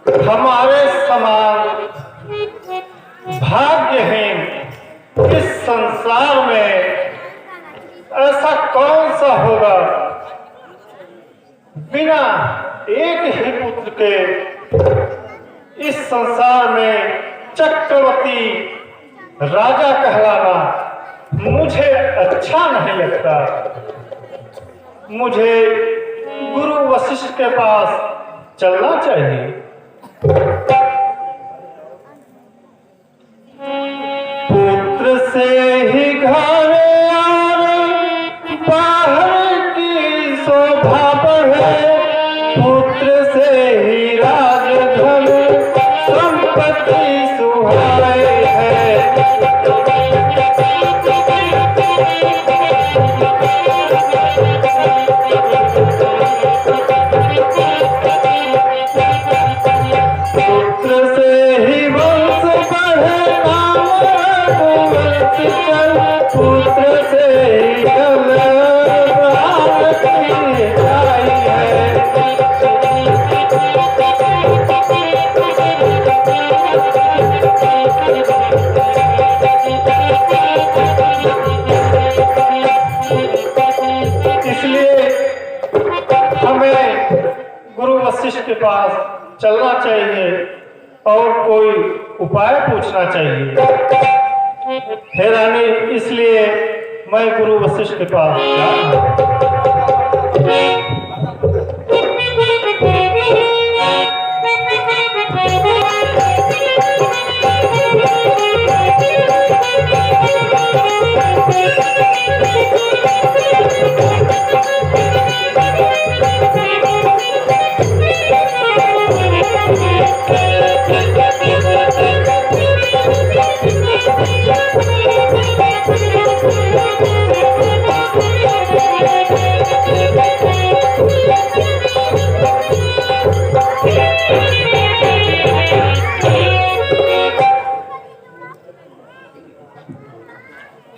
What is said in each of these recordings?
हमारे समान भाग्यहीन इस संसार में ऐसा कौन सा होगा बिना एक ही पुत्र के इस संसार में चक्रवर्ती राजा कहलाना मुझे अच्छा नहीं लगता। मुझे गुरु वशिष्ठ के पास चलना चाहिए। पुत्र से ही घर बाहर की शोभा बढ़े, पुत्र से ही राजधन संपत्ति सुहाए है। पुत्र से ही वंश बढ़े, वंश चल, पुत्र से ही कल वशिष्ठ के पास चलना चाहिए और कोई उपाय पूछना चाहिए। हे रानी, इसलिए मैं गुरु वशिष्ठ के पास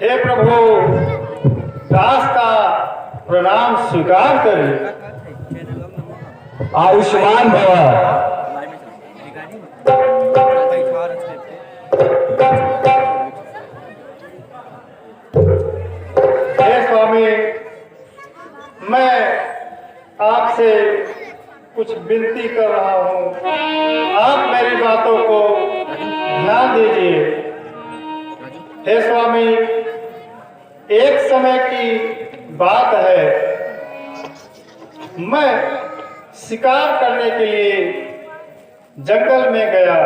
हे प्रभु, दास का प्रणाम स्वीकार करें। आयुष्मान भव। हे स्वामी, मैं आपसे कुछ विनती कर रहा हूँ, आप मेरी बातों को ध्यान दीजिए। हे स्वामी, एक समय की बात है, मैं शिकार करने के लिए जंगल में गया।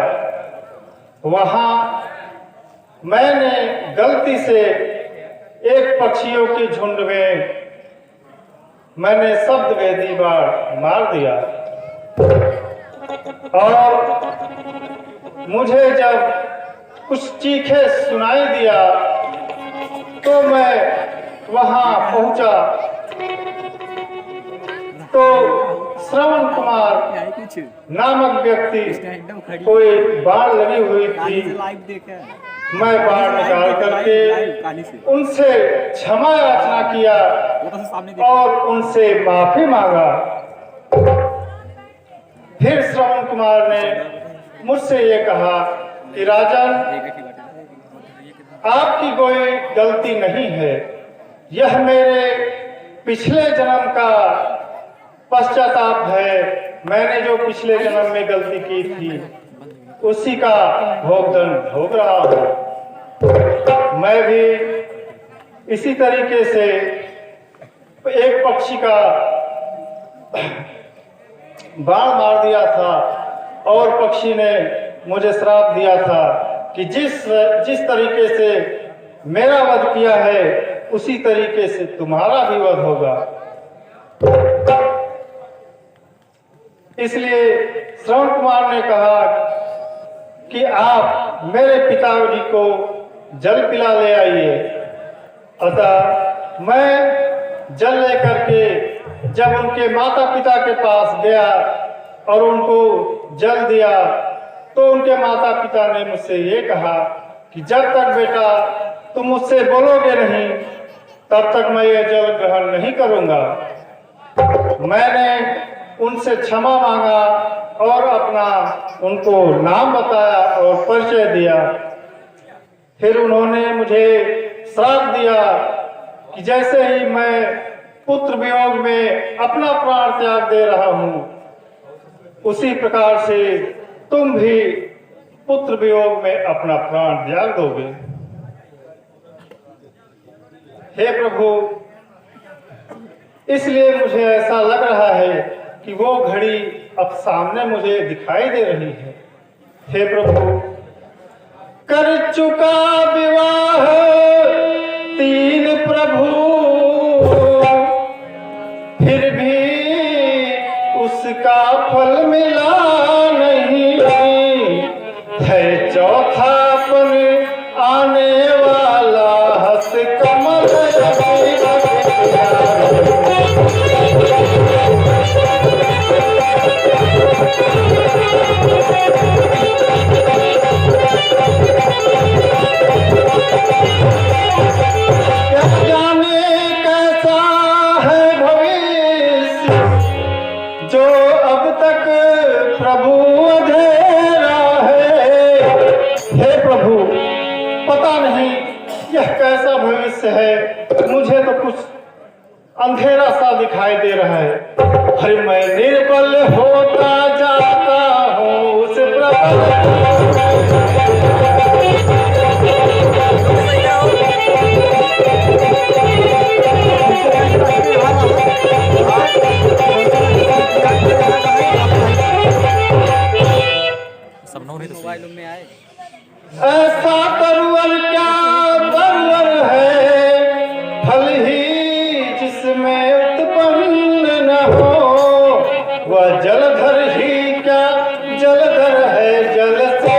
वहां मैंने गलती से एक पक्षियों के झुंड में मैंने शब्द वेदी बाण मार दिया और मुझे जब कुछ चीखे सुनाई दिया तो मैं वहां पहुंचा तो श्रवण कुमार नामक व्यक्ति कोई बाढ़ लगी हुई थी। मैं बाढ़ निकाल करके उनसे क्षमा याचना किया और उनसे माफी मांगा। फिर श्रवण कुमार ने मुझसे ये कहा कि राजन, आपकी कोई गलती नहीं है, यह मेरे पिछले जन्म का पश्चाताप है। मैंने जो पिछले जन्म में गलती की थी उसी का भोगदंड भोग रहा हूँ। मैं भी इसी तरीके से एक पक्षी का बाण मार दिया था और पक्षी ने मुझे श्राप दिया था कि जिस तरीके से मेरा वध किया है उसी तरीके से तुम्हारा भी वध होगा। इसलिए श्रवण कुमार ने कहा कि आप मेरे पिताजी को जल पिला ले आइए। अतः मैं जल लेकर के जब उनके माता पिता के पास गया और उनको जल दिया तो उनके माता पिता ने मुझसे ये कहा कि जब तक बेटा तुम मुझसे बोलोगे नहीं तब तक मैं ये जल ग्रहण नहीं करूंगा। मैंने उनसे क्षमा मांगा और अपना उनको नाम बताया और परिचय दिया। फिर उन्होंने मुझे श्राप दिया कि जैसे ही मैं पुत्र वियोग में अपना प्राण त्याग दे रहा हूं, उसी प्रकार से तुम भी पुत्र वियोग में अपना प्राण त्याग दोगे। हे प्रभु, इसलिए मुझे ऐसा लग रहा है कि वो घड़ी अब सामने मुझे दिखाई दे रही है। हे प्रभु, कर चुका विवाह 3 प्रभु, फिर भी उसका फल मिला नहीं है। चौथापन आने वाला हंस कमल है। मुझे तो कुछ अंधेरा सा दिखाई दे रहा है। अरे मैं निर्बल होता जाता हूँ उस मोबाइल में आए ऐसा तरुवर क्या तरुवर है, फल ही जिसमें उत्पन्न न हो। वह जलधर ही क्या जलधर है, जल से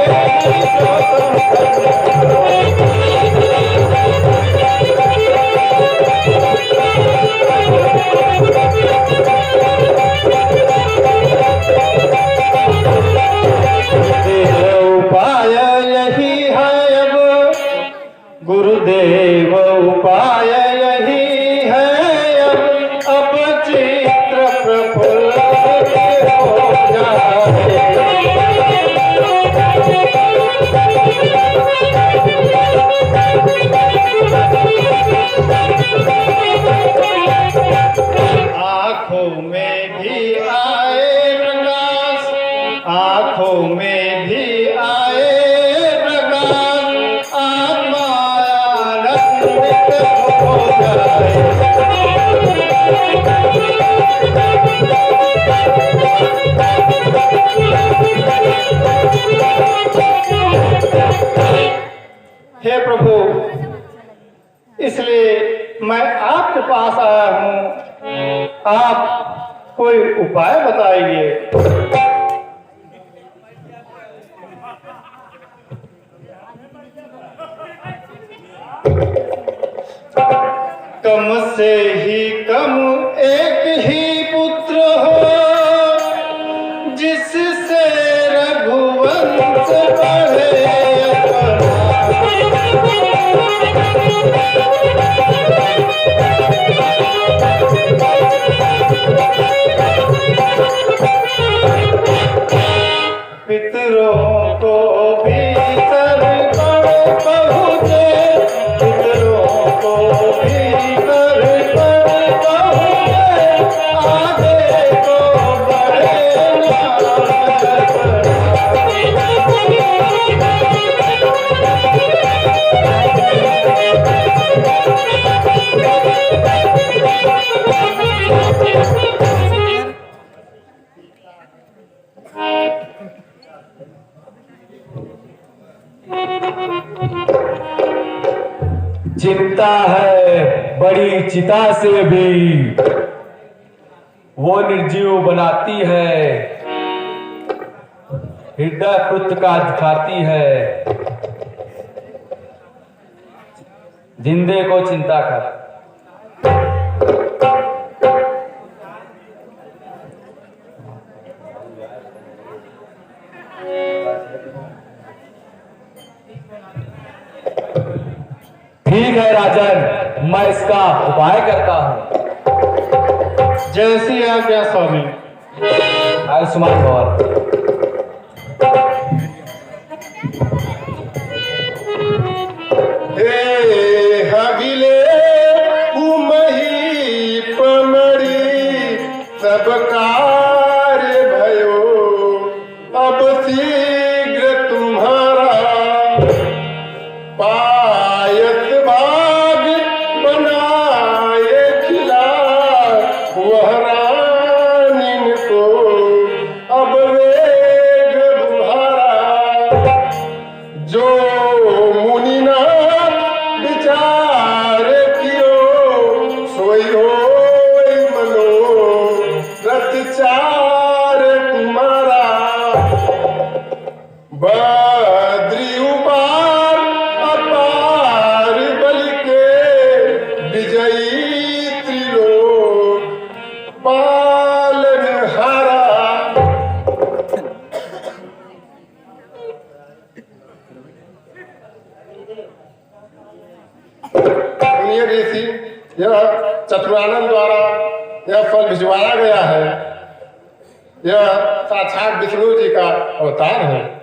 उपाय यही है अब, गुरुदेव उपाय यही है अब चित्र प्रफुल्ल हो जाए। आँखों में भी आए प्रकाश, आँखों में भी आए प्रकाश, आत्मा आनंदित हो जाए। हे प्रभु, इसलिए मैं आपके पास आया हूँ। आप कोई उपाय बताइए। कम से ही कम एक ही पुत्र हो, जिससे रघुवंश बढ़े। पितरों को भीतर बड़ पहुँचे, पितरों को भीतर बड़ पहुँचे, आगे को बढ़े चिंता है बड़ी चिता से भी, वो निर्जीव बनाती है, हृदय पुत्र का दिखाती है, जिंदे को चिंता कर। ठीक है राजन, मैं इसका उपाय करता हूँ। जैसी आज्ञा स्वामी। आयुष्मान भवन। हविले उमही पमड़ी सब कार्य भयो, अब शीघ्र तुम्हारा पायस भाग बनाए खिला, वह रानिन को अब वेग बुहारा। जो मुनिनाथ विचार कियो, सोई होई मनोरथ चार तुम्हारा। बद्री उपार अपार बल के, विजयी त्रिलोक पालनहारा। सुनिए ऋषि, यह चतुरानंद द्वारा यह फल भिजवाया गया है। यह साक्षात विष्णु जी का अवतार है।